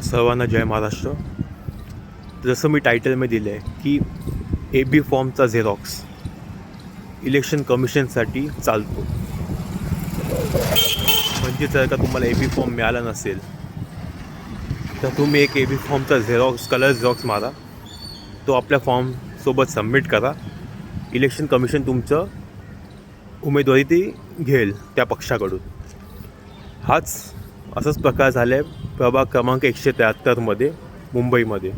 सर्वांना जय महाराष्ट्र. जसं मी टायटलमध्ये दिलं आहे की AB फॉर्मचा झेरॉक्स इलेक्शन कमिशनसाठी चालतो. म्हणजे जर का तुम्हाला AB फॉर्म मिळाला नसेल तर तुम्ही एक AB फॉर्मचा कलर झेरॉक्स मारा, तो आपल्या फॉर्मसोबत सबमिट करा. इलेक्शन कमिशन तुमचं उमेदवारी ती घेईल त्या पक्षाकडून. असाच प्रकार झाला आहे प्रभाग क्रमांक 173मध्ये मुंबईमध्ये,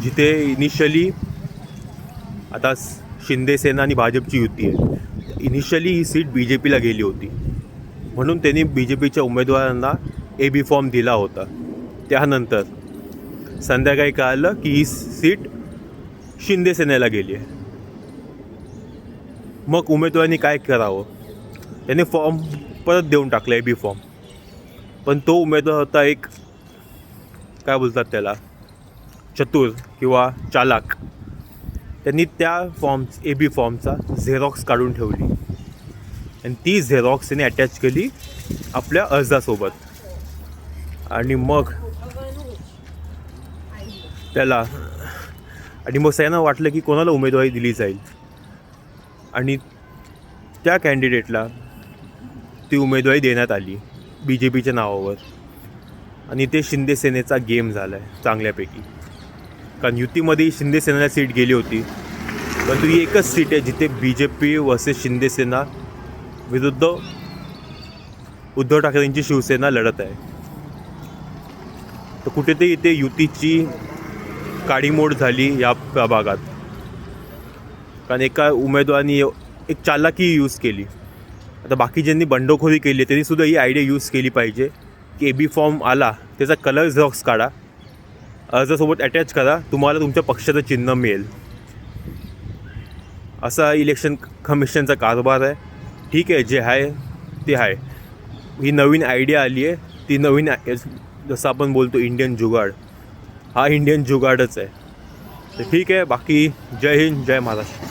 जिथे इनिशियली आता शिंदेसेना आणि भाजपची युती आहे. इनिशियली ही सीट BJPला गेली होती, म्हणून त्यांनी BJPच्या उमेदवारांना AB फॉर्म दिला होता. त्यानंतर संध्याकाळी कळालं की ही सीट शिंदेसेनेला गेली आहे. मग उमेदवारांनी काय करावं, त्याने फॉर्म परत देऊन टाकला AB फॉर्म. पण तो उमेदवार होता एक, काय बोलतात त्याला, चतुर किंवा चालाक. त्यांनी त्या AB फॉर्मचा झेरॉक्स काढून ठेवली आणि ती झेरॉक्स त्याने अटॅच केली आपल्या अर्जासोबत. आणि मग सगळ्यांना वाटलं की कोणाला उमेदवारी दिली जाईल, आणि त्या कॅन्डिडेटला ती उमेदवारी देण्यात आली BJPच्या नावावर. आणि ते शिंदेसेनेचा गेम झाला आहे चांगल्यापैकी, कारण युतीमध्ये शिंदेसेनेला सीट गेली होती, परंतु ही एकच सीट आहे जिथे BJP वर्सेस शिंदेसेना विरुद्ध उद्धव ठाकरेंची शिवसेना लढत आहे. तर कुठेतरी इथे युतीची काडीमोड झाली या प्रभागात, कारण एका उमेदवाराने एक चालाकी यूज केली. आता बाकीच्यांनी बंडखोरी केली, त्यांनीसुद्धा ही आयडिया यूज केली पाहिजे की AB फॉर्म आला त्याचा कलर झेरॉक्स काढा, अर्जासोबत अटॅच करा, तुम्हाला तुमच्या पक्षाचं चिन्ह मिळेल. असा इलेक्शन कमिशनचा कारभार आहे. ठीक आहे, जे आहे ते आहे. ही नवीन आयडिया आली आहे, ती नवीन जसं आपण बोलतो इंडियन जुगाड, हा इंडियन जुगाडच आहे. तर ठीक आहे, बाकी जय हिंद, जय महाराष्ट्र.